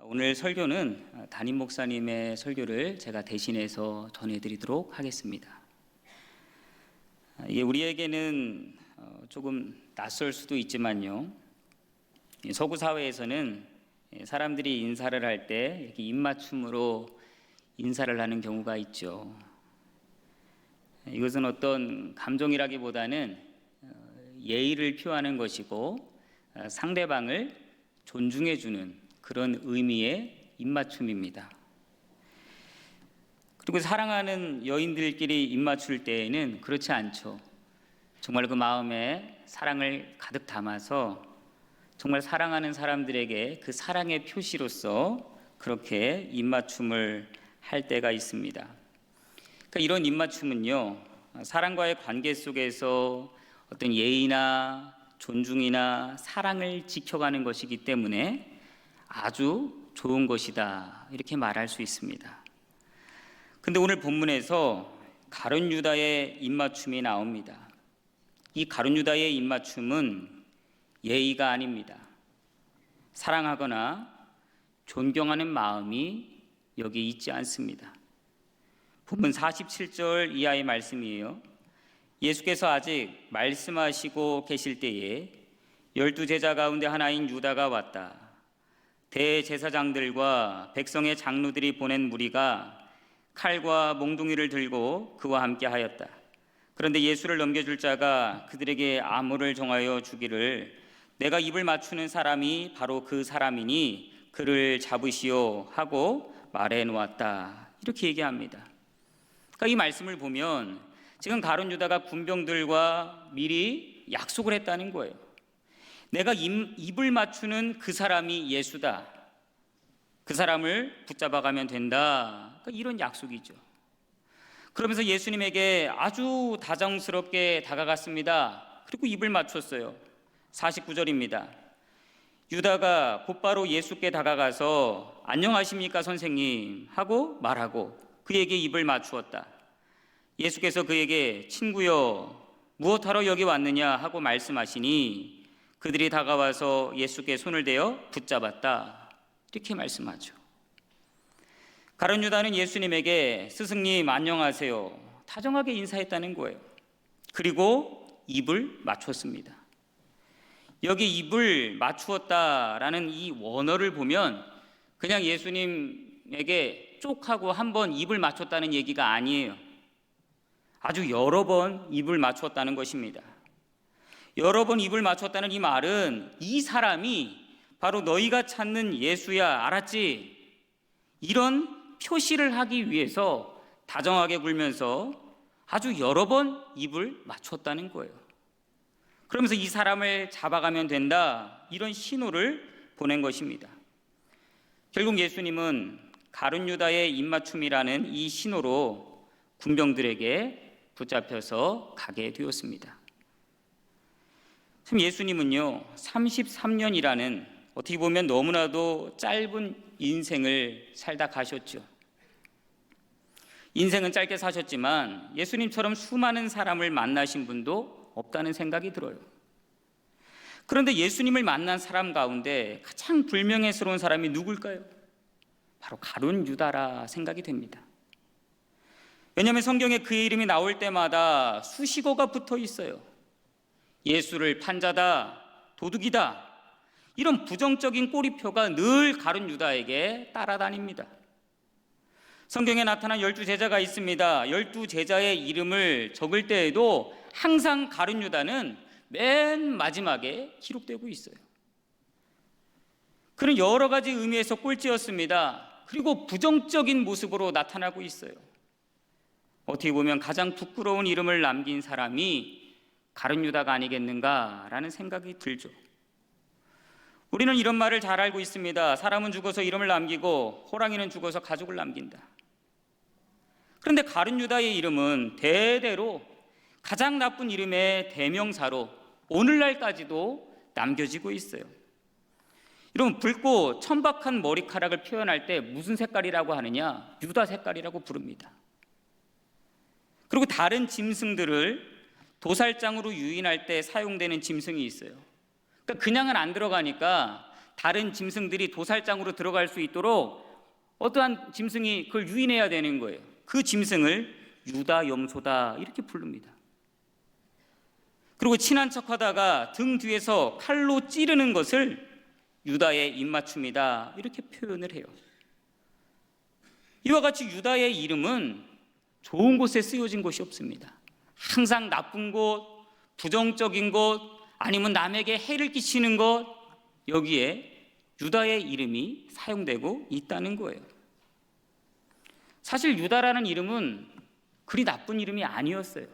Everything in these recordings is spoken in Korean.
오늘 설교는 담임 목사님의 설교를 제가 대신해서 전해드리도록 하겠습니다. 이게 우리에게는 조금 낯설 수도 있지만요, 서구 사회에서는 사람들이 인사를 할 때 이렇게 입맞춤으로 인사를 하는 경우가 있죠. 이것은 어떤 감정이라기보다는 예의를 표하는 것이고 상대방을 존중해주는 그런 의미의 입맞춤입니다. 그리고 사랑하는 여인들끼리 입맞출 때에는 그렇지 않죠. 정말 그 마음에 사랑을 가득 담아서 정말 사랑하는 사람들에게 그 사랑의 표시로서 그렇게 입맞춤을 할 때가 있습니다. 그러니까 이런 입맞춤은요, 사랑과의 관계 속에서 어떤 예의나 존중이나 사랑을 지켜가는 것이기 때문에 아주 좋은 것이다, 이렇게 말할 수 있습니다. 근데 오늘 본문에서 가룟 유다의 입맞춤이 나옵니다. 이 가룟 유다의 입맞춤은 예의가 아닙니다. 사랑하거나 존경하는 마음이 여기 있지 않습니다. 본문 47절 이하의 말씀이에요. 예수께서 아직 말씀하시고 계실 때에 12제자 가운데 하나인 유다가 왔다. 대제사장들과 백성의 장로들이 보낸 무리가 칼과 몽둥이를 들고 그와 함께 하였다. 그런데 예수를 넘겨줄 자가 그들에게 암호를 정하여 주기를, 내가 입을 맞추는 사람이 바로 그 사람이니 그를 잡으시오 하고 말해 놓았다, 이렇게 얘기합니다. 그러니까 이 말씀을 보면 지금 가룟 유다가 군병들과 미리 약속을 했다는 거예요. 내가 입을 맞추는 그 사람이 예수다, 그 사람을 붙잡아가면 된다, 그러니까 이런 약속이죠. 그러면서 예수님에게 아주 다정스럽게 다가갔습니다. 그리고 입을 맞췄어요. 49절입니다. 유다가 곧바로 예수께 다가가서 안녕하십니까 선생님 하고 말하고 그에게 입을 맞추었다. 예수께서 그에게 친구여 무엇하러 여기 왔느냐 하고 말씀하시니 그들이 다가와서 예수께 손을 대어 붙잡았다, 이렇게 말씀하죠. 가룟 유다는 예수님에게 스승님 안녕하세요 다정하게 인사했다는 거예요. 그리고 입을 맞췄습니다. 여기 입을 맞추었다라는 이 원어를 보면 그냥 예수님에게 쪽 하고 한번 입을 맞췄다는 얘기가 아니에요. 아주 여러 번 입을 맞췄다는 것입니다. 여러 번 입을 맞췄다는 이 말은 이 사람이 바로 너희가 찾는 예수야, 알았지? 이런 표시를 하기 위해서 다정하게 굴면서 아주 여러 번 입을 맞췄다는 거예요. 그러면서 이 사람을 잡아가면 된다, 이런 신호를 보낸 것입니다. 결국 예수님은 가룟 유다의 입맞춤이라는 이 신호로 군병들에게 붙잡혀서 가게 되었습니다. 참 예수님은요 33년이라는 어떻게 보면 너무나도 짧은 인생을 살다 가셨죠. 인생은 짧게 사셨지만 예수님처럼 수많은 사람을 만나신 분도 없다는 생각이 들어요. 그런데 예수님을 만난 사람 가운데 가장 불명예스러운 사람이 누굴까요? 바로 가룟 유다라 생각이 됩니다. 왜냐하면 성경에 그의 이름이 나올 때마다 수식어가 붙어 있어요. 예수를 판자다, 도둑이다, 이런 부정적인 꼬리표가 늘 가룟 유다에게 따라다닙니다. 성경에 나타난 12제자가 있습니다. 12제자의 이름을 적을 때에도 항상 가룟 유다는 맨 마지막에 기록되고 있어요. 그는 여러 가지 의미에서 꼴찌였습니다. 그리고 부정적인 모습으로 나타나고 있어요. 어떻게 보면 가장 부끄러운 이름을 남긴 사람이 가룟 유다가 아니겠는가라는 생각이 들죠. 우리는 이런 말을 잘 알고 있습니다. 사람은 죽어서 이름을 남기고 호랑이는 죽어서 가족을 남긴다. 그런데 가룟 유다의 이름은 대대로 가장 나쁜 이름의 대명사로 오늘날까지도 남겨지고 있어요. 여러분, 붉고 천박한 머리카락을 표현할 때 무슨 색깔이라고 하느냐? 유다 색깔이라고 부릅니다. 그리고 다른 짐승들을 도살장으로 유인할 때 사용되는 짐승이 있어요. 그러니까 그냥은 안 들어가니까 다른 짐승들이 도살장으로 들어갈 수 있도록 어떠한 짐승이 그걸 유인해야 되는 거예요. 그 짐승을 유다 염소다 이렇게 부릅니다. 그리고 친한 척하다가 등 뒤에서 칼로 찌르는 것을 유다의 입맞춤이다 이렇게 표현을 해요. 이와 같이 유다의 이름은 좋은 곳에 쓰여진 곳이 없습니다. 항상 나쁜 곳, 부정적인 곳, 아니면 남에게 해를 끼치는 것, 여기에 유다의 이름이 사용되고 있다는 거예요. 사실 유다라는 이름은 그리 나쁜 이름이 아니었어요.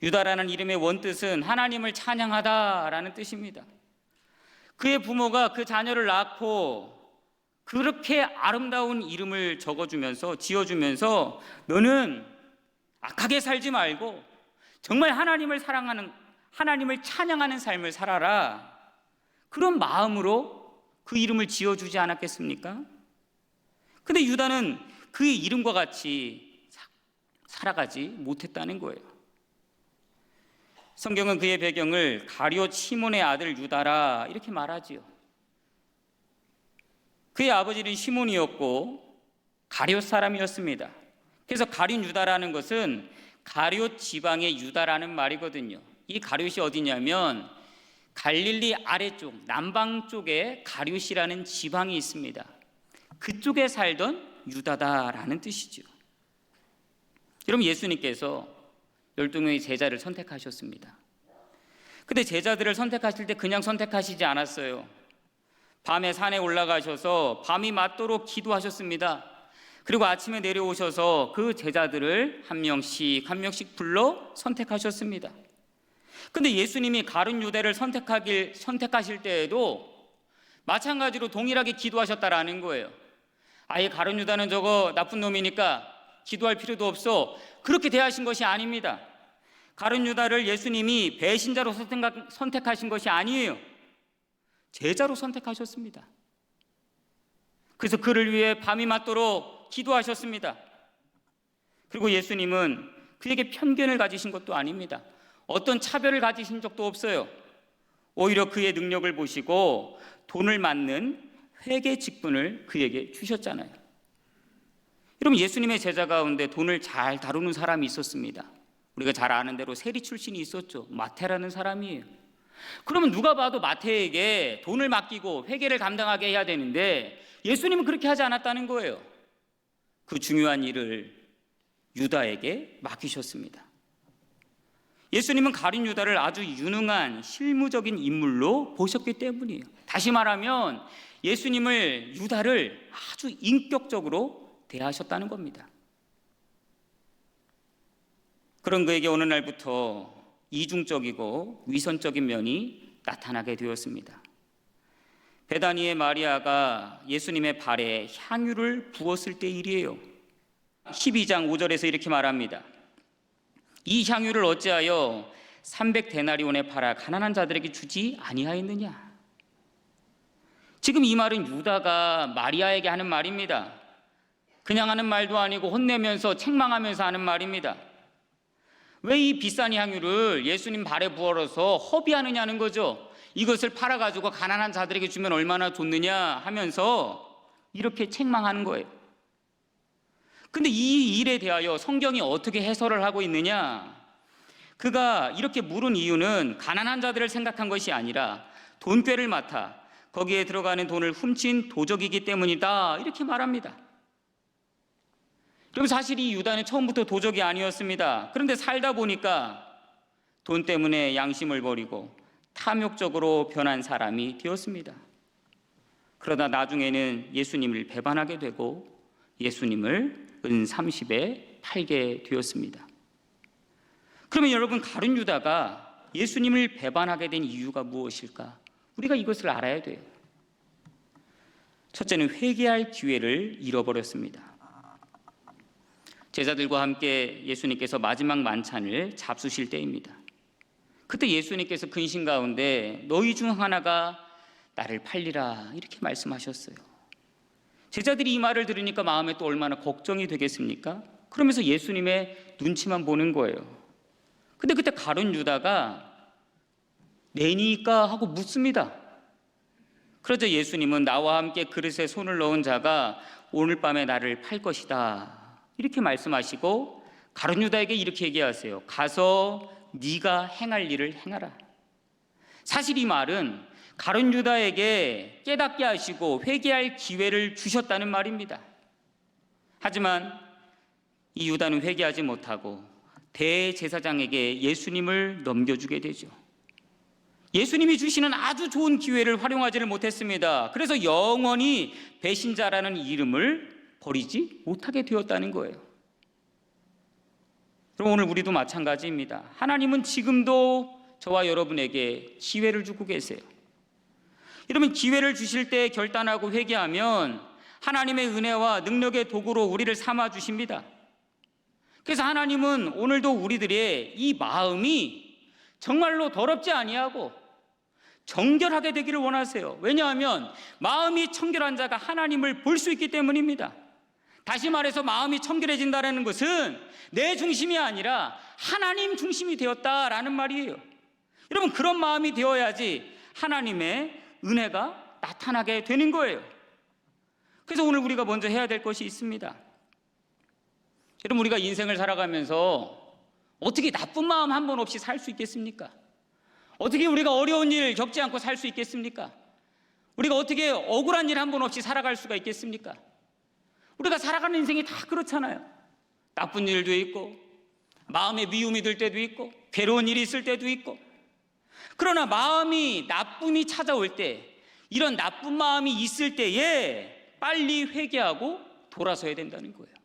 유다라는 이름의 원뜻은 하나님을 찬양하다라는 뜻입니다. 그의 부모가 그 자녀를 낳고 그렇게 아름다운 이름을 지어주면서 너는 악하게 살지 말고 정말 하나님을 사랑하는, 하나님을 찬양하는 삶을 살아라, 그런 마음으로 그 이름을 지어주지 않았겠습니까? 근데 유다는 그의 이름과 같이 살아가지 못했다는 거예요. 성경은 그의 배경을 가룟 시몬의 아들 유다라 이렇게 말하지요. 그의 아버지는 시몬이었고 가룟 사람이었습니다. 그래서 가룟 유다라는 것은 가룟 지방의 유다라는 말이거든요. 이 가룟이 어디냐면 갈릴리 아래쪽 남방 쪽에 가룟이라는 지방이 있습니다. 그쪽에 살던 유다다라는 뜻이죠. 여러분, 예수님께서 12명의 제자를 선택하셨습니다. 근데 제자들을 선택하실 때 그냥 선택하시지 않았어요. 밤에 산에 올라가셔서 밤이 맞도록 기도하셨습니다. 그리고 아침에 내려오셔서 그 제자들을 한 명씩 불러 선택하셨습니다. 근데 예수님이 가룟 유다를 선택하실 때에도 마찬가지로 동일하게 기도하셨다라는 거예요. 아예 가룟 유다는 저거 나쁜 놈이니까 기도할 필요도 없어, 그렇게 대하신 것이 아닙니다. 가룟 유다를 예수님이 배신자로 선택하신 것이 아니에요. 제자로 선택하셨습니다. 그래서 그를 위해 밤이 맞도록 기도하셨습니다. 그리고 예수님은 그에게 편견을 가지신 것도 아닙니다. 어떤 차별을 가지신 적도 없어요. 오히려 그의 능력을 보시고 돈을 맞는 회계 직분을 그에게 주셨잖아요. 여러분, 예수님의 제자 가운데 돈을 잘 다루는 사람이 있었습니다. 우리가 잘 아는 대로 세리 출신이 있었죠. 마태라는 사람이에요. 그러면 누가 봐도 마태에게 돈을 맡기고 회계를 감당하게 해야 되는데 예수님은 그렇게 하지 않았다는 거예요. 그 중요한 일을 유다에게 맡기셨습니다. 예수님은 가룟 유다를 아주 유능한 실무적인 인물로 보셨기 때문이에요. 다시 말하면 예수님을, 유다를 아주 인격적으로 대하셨다는 겁니다. 그런 그에게 어느 날부터 이중적이고 위선적인 면이 나타나게 되었습니다. 베다니의 마리아가 예수님의 발에 향유를 부었을 때 일이에요. 12장 5절에서 이렇게 말합니다. 이 향유를 어찌하여 300데나리온에 팔아 가난한 자들에게 주지 아니하였느냐. 지금 이 말은 유다가 마리아에게 하는 말입니다. 그냥 하는 말도 아니고 혼내면서 책망하면서 하는 말입니다. 왜 이 비싼 향유를 예수님 발에 부어서 허비하느냐는 거죠. 이것을 팔아가지고 가난한 자들에게 주면 얼마나 좋느냐 하면서 이렇게 책망하는 거예요. 근데 이 일에 대하여 성경이 어떻게 해설을 하고 있느냐? 그가 이렇게 물은 이유는 가난한 자들을 생각한 것이 아니라 돈꾀를 맡아 거기에 들어가는 돈을 훔친 도적이기 때문이다, 이렇게 말합니다. 그럼 사실 이 유다는 처음부터 도적이 아니었습니다. 그런데 살다 보니까 돈 때문에 양심을 버리고 탐욕적으로 변한 사람이 되었습니다. 그러다 나중에는 예수님을 배반하게 되고 예수님을 은 30에 팔게 되었습니다. 그러면 여러분, 가룟 유다가 예수님을 배반하게 된 이유가 무엇일까? 우리가 이것을 알아야 돼요. 첫째는 회개할 기회를 잃어버렸습니다. 제자들과 함께 예수님께서 마지막 만찬을 잡수실 때입니다. 그때 예수님께서 근심 가운데 너희 중 하나가 나를 팔리라, 이렇게 말씀하셨어요. 제자들이 이 말을 들으니까 마음에 또 얼마나 걱정이 되겠습니까? 그러면서 예수님의 눈치만 보는 거예요. 근데 그때 가룟 유다가 내니까 하고 묻습니다. 그러자 예수님은 나와 함께 그릇에 손을 넣은 자가 오늘 밤에 나를 팔 것이다, 이렇게 말씀하시고 가룟 유다에게 이렇게 얘기하세요. 가서 네가 행할 일을 행하라. 사실 이 말은 가룟 유다에게 깨닫게 하시고 회개할 기회를 주셨다는 말입니다. 하지만 이 유다는 회개하지 못하고 대제사장에게 예수님을 넘겨주게 되죠. 예수님이 주시는 아주 좋은 기회를 활용하지를 못했습니다. 그래서 영원히 배신자라는 이름을 버리지 못하게 되었다는 거예요. 그럼 오늘 우리도 마찬가지입니다. 하나님은 지금도 저와 여러분에게 기회를 주고 계세요. 여러분, 기회를 주실 때 결단하고 회개하면 하나님의 은혜와 능력의 도구로 우리를 삼아 주십니다. 그래서 하나님은 오늘도 우리들의 이 마음이 정말로 더럽지 아니하고 정결하게 되기를 원하세요. 왜냐하면 마음이 청결한 자가 하나님을 볼 수 있기 때문입니다. 다시 말해서 마음이 청결해진다는 것은 내 중심이 아니라 하나님 중심이 되었다라는 말이에요. 여러분, 그런 마음이 되어야지 하나님의 은혜가 나타나게 되는 거예요. 그래서 오늘 우리가 먼저 해야 될 것이 있습니다. 여러분, 우리가 인생을 살아가면서 어떻게 나쁜 마음 한 번 없이 살 수 있겠습니까? 어떻게 우리가 어려운 일 겪지 않고 살 수 있겠습니까? 우리가 어떻게 억울한 일 한 번 없이 살아갈 수가 있겠습니까? 우리가 살아가는 인생이 다 그렇잖아요. 나쁜 일도 있고 마음에 미움이 들 때도 있고 괴로운 일이 있을 때도 있고. 그러나 마음이 나쁨이 찾아올 때, 이런 나쁜 마음이 있을 때에 빨리 회개하고 돌아서야 된다는 거예요.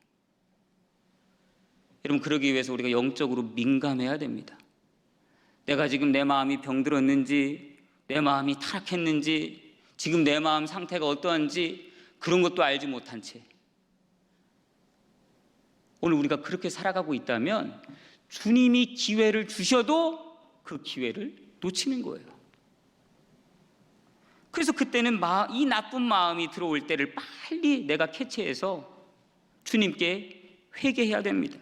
여러분, 그러기 위해서 우리가 영적으로 민감해야 됩니다. 내가 지금 내 마음이 병들었는지, 내 마음이 타락했는지, 지금 내 마음 상태가 어떠한지 그런 것도 알지 못한 채 오늘 우리가 그렇게 살아가고 있다면 주님이 기회를 주셔도 그 기회를 놓치는 거예요. 그래서 그때는 이 나쁜 마음이 들어올 때를 빨리 내가 캐치해서 주님께 회개해야 됩니다.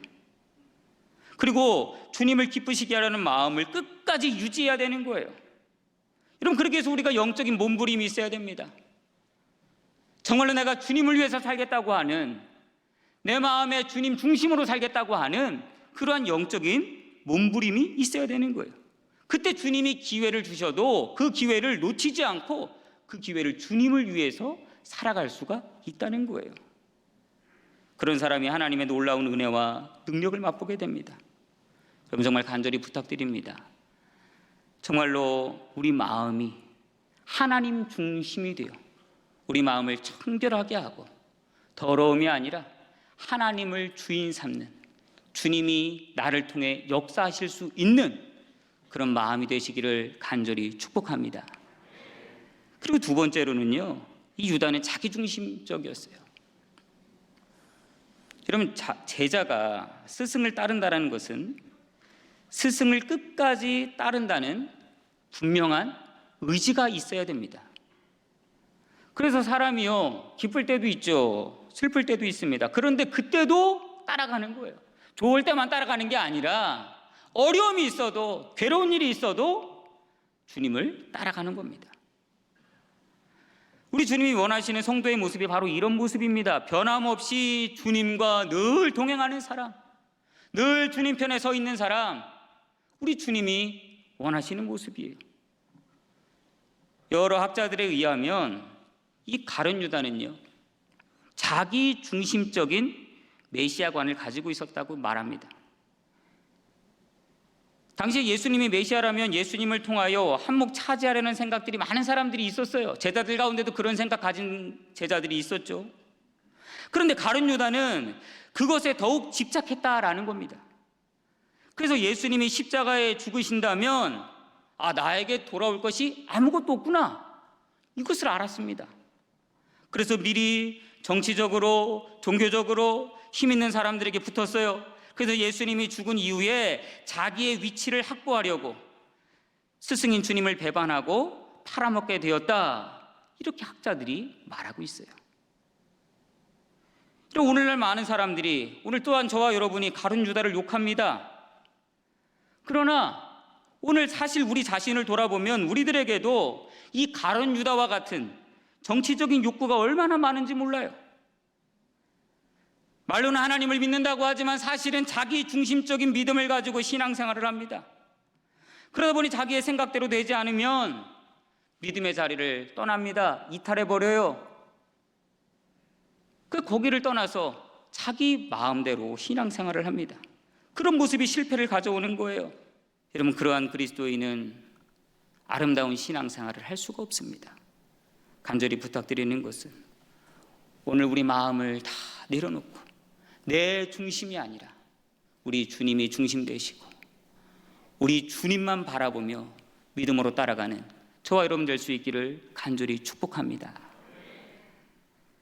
그리고 주님을 기쁘시게 하려는 마음을 끝까지 유지해야 되는 거예요. 여러분, 그렇게 해서 우리가 영적인 몸부림이 있어야 됩니다. 정말로 내가 주님을 위해서 살겠다고 하는, 내 마음에 주님 중심으로 살겠다고 하는 그러한 영적인 몸부림이 있어야 되는 거예요. 그때 주님이 기회를 주셔도 그 기회를 놓치지 않고 그 기회를 주님을 위해서 살아갈 수가 있다는 거예요. 그런 사람이 하나님의 놀라운 은혜와 능력을 맛보게 됩니다. 여러분, 정말 간절히 부탁드립니다. 정말로 우리 마음이 하나님 중심이 되어 우리 마음을 청결하게 하고 더러움이 아니라 하나님을 주인 삼는, 주님이 나를 통해 역사하실 수 있는 그런 마음이 되시기를 간절히 축복합니다. 그리고 두 번째로는요, 이 유다는 자기중심적이었어요. 여러분, 제자가 스승을 따른다는 것은 스승을 끝까지 따른다는 분명한 의지가 있어야 됩니다. 그래서 사람이요, 기쁠 때도 있죠, 슬플 때도 있습니다. 그런데 그때도 따라가는 거예요. 좋을 때만 따라가는 게 아니라 어려움이 있어도, 괴로운 일이 있어도 주님을 따라가는 겁니다. 우리 주님이 원하시는 성도의 모습이 바로 이런 모습입니다. 변함없이 주님과 늘 동행하는 사람, 늘 주님 편에 서 있는 사람, 우리 주님이 원하시는 모습이에요. 여러 학자들에 의하면 이 가룟 유다는요, 자기 중심적인 메시아관을 가지고 있었다고 말합니다. 당시에 예수님이 메시아라면 예수님을 통하여 한몫 차지하려는 생각들이 많은 사람들이 있었어요. 제자들 가운데도 그런 생각 가진 제자들이 있었죠. 그런데 가룟 유다는 그것에 더욱 집착했다라는 겁니다. 그래서 예수님이 십자가에 죽으신다면 나에게 돌아올 것이 아무것도 없구나, 이것을 알았습니다. 그래서 미리 정치적으로, 종교적으로 힘 있는 사람들에게 붙었어요. 그래서 예수님이 죽은 이후에 자기의 위치를 확보하려고 스승인 주님을 배반하고 팔아먹게 되었다, 이렇게 학자들이 말하고 있어요. 오늘날 많은 사람들이, 오늘 또한 저와 여러분이 가룟 유다를 욕합니다. 그러나 오늘 사실 우리 자신을 돌아보면 우리들에게도 이 가룟 유다와 같은 정치적인 욕구가 얼마나 많은지 몰라요. 말로는 하나님을 믿는다고 하지만 사실은 자기 중심적인 믿음을 가지고 신앙생활을 합니다. 그러다 보니 자기의 생각대로 되지 않으면 믿음의 자리를 떠납니다. 이탈해버려요. 거기를 떠나서 자기 마음대로 신앙생활을 합니다. 그런 모습이 실패를 가져오는 거예요. 여러분, 그러한 그리스도인은 아름다운 신앙생활을 할 수가 없습니다. 간절히 부탁드리는 것은 오늘 우리 마음을 다 내려놓고 내 중심이 아니라 우리 주님이 중심 되시고 우리 주님만 바라보며 믿음으로 따라가는 저와 여러분 될 수 있기를 간절히 축복합니다.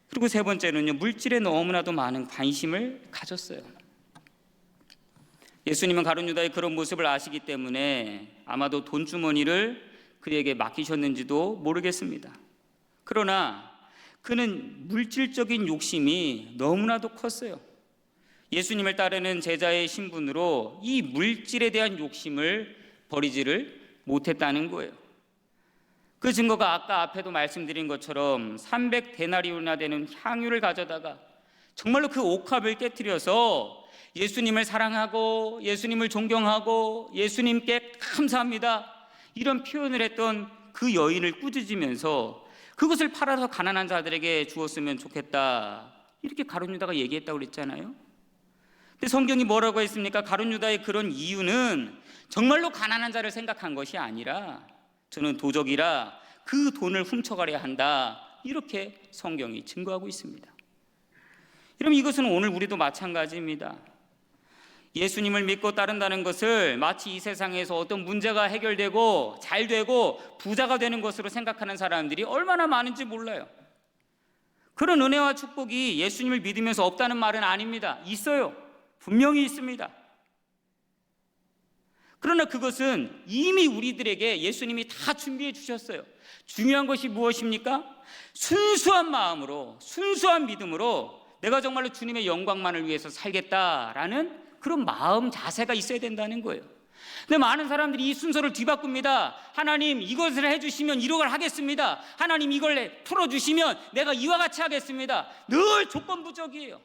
그리고 세 번째는요, 물질에 너무나도 많은 관심을 가졌어요. 예수님은 가룟 유다의 그런 모습을 아시기 때문에 아마도 돈주머니를 그에게 맡기셨는지도 모르겠습니다. 그러나 그는 물질적인 욕심이 너무나도 컸어요. 예수님을 따르는 제자의 신분으로 이 물질에 대한 욕심을 버리지를 못했다는 거예요. 그 증거가 아까 앞에도 말씀드린 것처럼 300데나리온이나 되는 향유를 가져다가 정말로 그 옥합을 깨트려서 예수님을 사랑하고 예수님을 존경하고 예수님께 감사합니다 이런 표현을 했던 그 여인을 꾸짖으면서 그것을 팔아서 가난한 자들에게 주었으면 좋겠다 이렇게 가룟 유다가 얘기했다고 그랬잖아요. 근데 성경이 뭐라고 했습니까? 가룟 유다의 그런 이유는 정말로 가난한 자를 생각한 것이 아니라 저는 도적이라 그 돈을 훔쳐가려 한다 이렇게 성경이 증거하고 있습니다. 여러분, 이것은 오늘 우리도 마찬가지입니다. 예수님을 믿고 따른다는 것을 마치 이 세상에서 어떤 문제가 해결되고 잘 되고 부자가 되는 것으로 생각하는 사람들이 얼마나 많은지 몰라요. 그런 은혜와 축복이 예수님을 믿으면서 없다는 말은 아닙니다. 있어요. 분명히 있습니다. 그러나 그것은 이미 우리들에게 예수님이 다 준비해 주셨어요. 중요한 것이 무엇입니까? 순수한 마음으로, 순수한 믿음으로 내가 정말로 주님의 영광만을 위해서 살겠다라는 그런 마음 자세가 있어야 된다는 거예요. 근데 많은 사람들이 이 순서를 뒤바꿉니다. 하나님, 이것을 해주시면 이걸 하겠습니다. 하나님, 이걸 풀어주시면 내가 이와 같이 하겠습니다. 늘 조건부적이에요.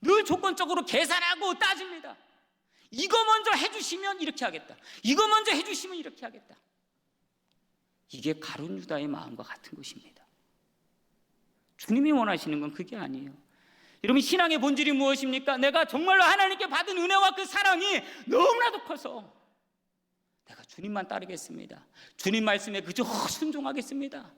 늘 조건적으로 계산하고 따집니다. 이거 먼저 해주시면 이렇게 하겠다. 이거 먼저 해주시면 이렇게 하겠다. 이게 가룟 유다의 마음과 같은 것입니다. 주님이 원하시는 건 그게 아니에요. 여러분, 신앙의 본질이 무엇입니까? 내가 정말로 하나님께 받은 은혜와 그 사랑이 너무나도 커서 내가 주님만 따르겠습니다. 주님 말씀에 그저 순종하겠습니다.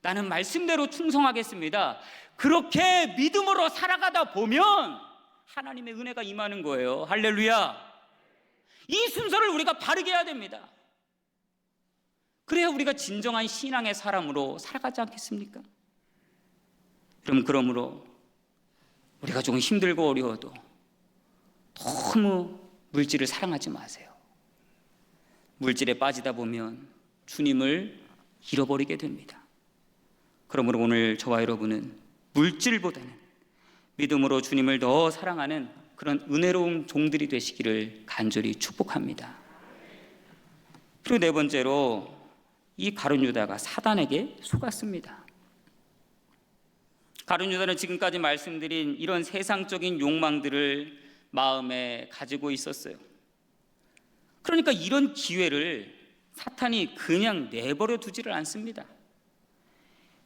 나는 말씀대로 충성하겠습니다. 그렇게 믿음으로 살아가다 보면 하나님의 은혜가 임하는 거예요. 할렐루야. 이 순서를 우리가 바르게 해야 됩니다. 그래야 우리가 진정한 신앙의 사람으로 살아가지 않겠습니까? 여러분, 그러므로 우리가 조금 힘들고 어려워도 너무 물질을 사랑하지 마세요. 물질에 빠지다 보면 주님을 잃어버리게 됩니다. 그러므로 오늘 저와 여러분은 물질보다는 믿음으로 주님을 더 사랑하는 그런 은혜로운 종들이 되시기를 간절히 축복합니다. 그리고 네 번째로 이 가룟 유다가 사단에게 속았습니다. 가룟 유다는 지금까지 말씀드린 이런 세상적인 욕망들을 마음에 가지고 있었어요. 그러니까 이런 기회를 사탄이 그냥 내버려 두지를 않습니다.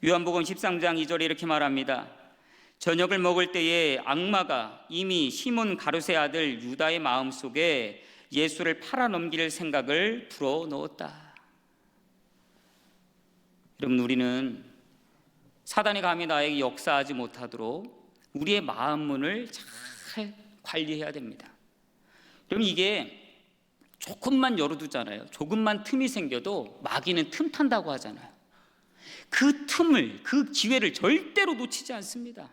요한복음 13장 2절에 이렇게 말합니다. 저녁을 먹을 때에 악마가 이미 시몬 가룟의 아들 유다의 마음속에 예수를 팔아넘길 생각을 불어넣었다. 여러분, 우리는 사단이 감히 나에게 역사하지 못하도록 우리의 마음 문을 잘 관리해야 됩니다. 여러분, 이게 조금만 열어두잖아요. 조금만 틈이 생겨도 마귀는 틈 탄다고 하잖아요. 그 틈을, 그 기회를 절대로 놓치지 않습니다.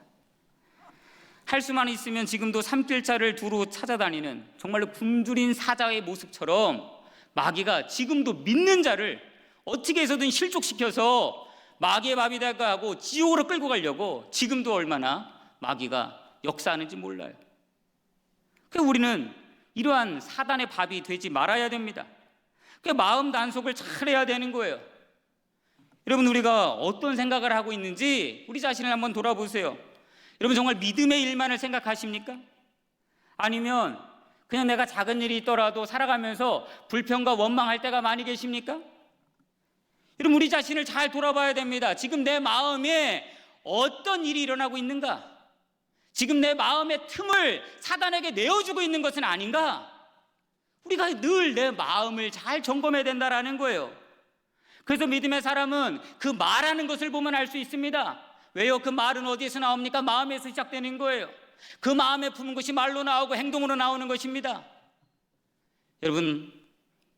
할 수만 있으면 지금도 산길자를 두루 찾아다니는 정말로 굶주린 사자의 모습처럼 마귀가 지금도 믿는 자를 어떻게 해서든 실족시켜서 마귀의 밥이 되게 하고 지옥으로 끌고 가려고 지금도 얼마나 마귀가 역사하는지 몰라요. 그래서 우리는 이러한 사단의 밥이 되지 말아야 됩니다. 그 마음 단속을 잘 해야 되는 거예요. 여러분, 우리가 어떤 생각을 하고 있는지 우리 자신을 한번 돌아보세요. 여러분, 정말 믿음의 일만을 생각하십니까? 아니면 그냥 내가 작은 일이 있더라도 살아가면서 불평과 원망할 때가 많이 계십니까? 여러분, 우리 자신을 잘 돌아봐야 됩니다. 지금 내 마음에 어떤 일이 일어나고 있는가? 지금 내 마음의 틈을 사단에게 내어주고 있는 것은 아닌가? 우리가 늘 내 마음을 잘 점검해야 된다라는 거예요. 그래서 믿음의 사람은 그 말하는 것을 보면 알 수 있습니다. 왜요? 그 말은 어디에서 나옵니까? 마음에서 시작되는 거예요. 그 마음에 품은 것이 말로 나오고 행동으로 나오는 것입니다. 여러분,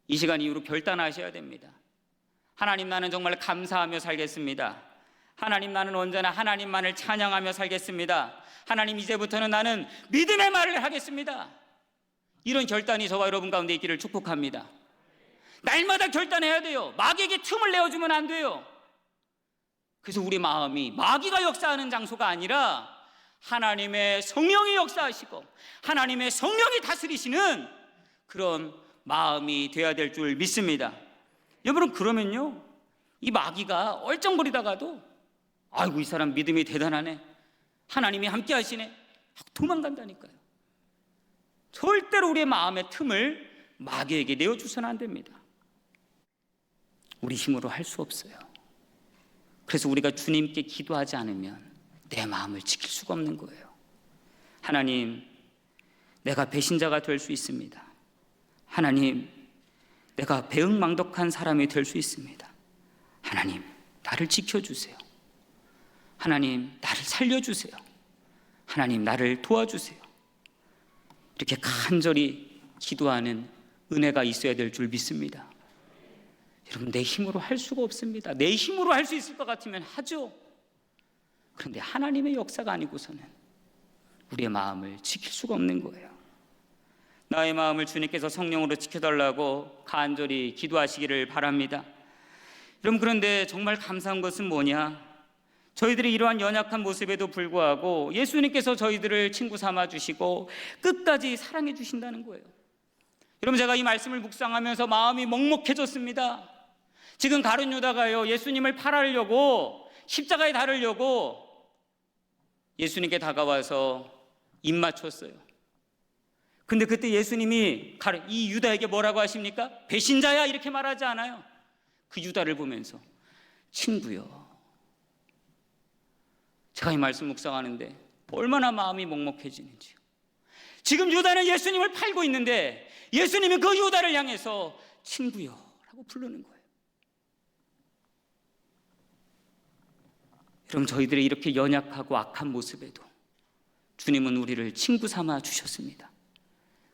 이 시간 이후로 결단하셔야 됩니다. 하나님, 나는 정말 감사하며 살겠습니다. 하나님, 나는 언제나 하나님만을 찬양하며 살겠습니다. 하나님, 이제부터는 나는 믿음의 말을 하겠습니다. 이런 결단이 저와 여러분 가운데 있기를 축복합니다. 날마다 결단해야 돼요. 마귀에게 틈을 내어주면 안 돼요. 그래서 우리 마음이 마귀가 역사하는 장소가 아니라 하나님의 성령이 역사하시고 하나님의 성령이 다스리시는 그런 마음이 되어야 될 줄 믿습니다. 여러분, 그러면요, 이 마귀가 얼쩡거리다가도 아이고, 이 사람 믿음이 대단하네, 하나님이 함께 하시네, 도망간다니까요. 절대로 우리의 마음의 틈을 마귀에게 내어주서는 안 됩니다. 우리 힘으로 할 수 없어요. 그래서 우리가 주님께 기도하지 않으면 내 마음을 지킬 수가 없는 거예요. 하나님, 내가 배신자가 될 수 있습니다. 하나님, 내가 배은망덕한 사람이 될 수 있습니다. 하나님, 나를 지켜주세요. 하나님, 나를 살려주세요. 하나님, 나를 도와주세요. 이렇게 간절히 기도하는 은혜가 있어야 될 줄 믿습니다. 여러분, 내 힘으로 할 수가 없습니다. 내 힘으로 할 수 있을 것 같으면 하죠. 그런데 하나님의 역사가 아니고서는 우리의 마음을 지킬 수가 없는 거예요. 나의 마음을 주님께서 성령으로 지켜달라고 간절히 기도하시기를 바랍니다. 여러분, 그런데 정말 감사한 것은 뭐냐? 저희들이 이러한 연약한 모습에도 불구하고 예수님께서 저희들을 친구 삼아 주시고 끝까지 사랑해 주신다는 거예요. 여러분, 제가 이 말씀을 묵상하면서 마음이 먹먹해졌습니다. 지금 가룟 유다가요, 예수님을 팔으려고, 십자가에 달으려고 예수님께 다가와서 입 맞췄어요. 근데 그때 예수님이 이 유다에게 뭐라고 하십니까? 배신자야, 이렇게 말하지 않아요. 그 유다를 보면서 친구요. 제가 이 말씀 묵상하는데 얼마나 마음이 먹먹해지는지요. 지금 유다는 예수님을 팔고 있는데 예수님은 그 유다를 향해서 친구요 라고 부르는 거예요. 그럼 저희들의 이렇게 연약하고 악한 모습에도 주님은 우리를 친구 삼아 주셨습니다.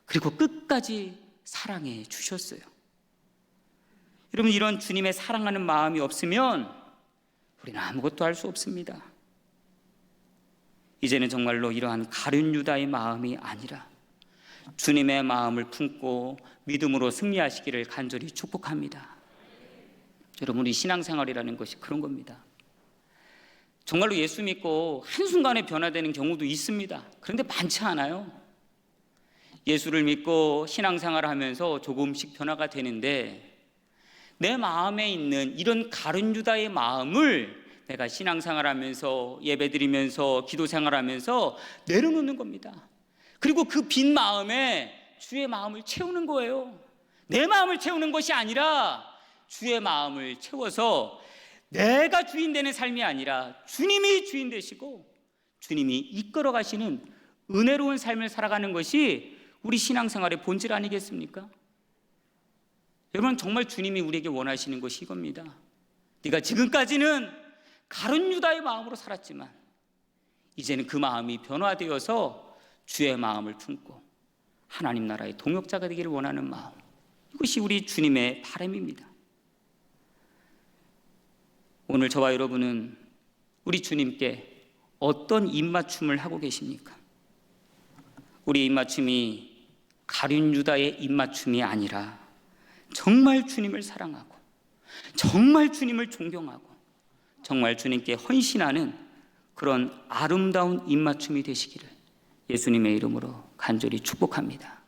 그리고 끝까지 사랑해 주셨어요. 여러분, 이런 주님의 사랑하는 마음이 없으면 우리는 아무것도 할 수 없습니다. 이제는 정말로 이러한 가룟 유다의 마음이 아니라 주님의 마음을 품고 믿음으로 승리하시기를 간절히 축복합니다. 여러분, 우리 신앙생활이라는 것이 그런 겁니다. 정말로 예수 믿고 한순간에 변화되는 경우도 있습니다. 그런데 많지 않아요. 예수를 믿고 신앙생활을 하면서 조금씩 변화가 되는데 내 마음에 있는 이런 가룟 유다의 마음을 내가 신앙생활하면서 예배드리면서 기도생활하면서 내려놓는 겁니다. 그리고 그 빈 마음에 주의 마음을 채우는 거예요. 내 마음을 채우는 것이 아니라 주의 마음을 채워서 내가 주인 되는 삶이 아니라 주님이 주인 되시고 주님이 이끌어 가시는 은혜로운 삶을 살아가는 것이 우리 신앙생활의 본질 아니겠습니까? 여러분, 정말 주님이 우리에게 원하시는 것이 이겁니다. 네가 지금까지는 가룟 유다의 마음으로 살았지만 이제는 그 마음이 변화되어서 주의 마음을 품고 하나님 나라의 동역자가 되기를 원하는 마음, 이것이 우리 주님의 바람입니다. 오늘 저와 여러분은 우리 주님께 어떤 입맞춤을 하고 계십니까? 우리의 입맞춤이 가룟 유다의 입맞춤이 아니라 정말 주님을 사랑하고 정말 주님을 존경하고 정말 주님께 헌신하는 그런 아름다운 입맞춤이 되시기를 예수님의 이름으로 간절히 축복합니다.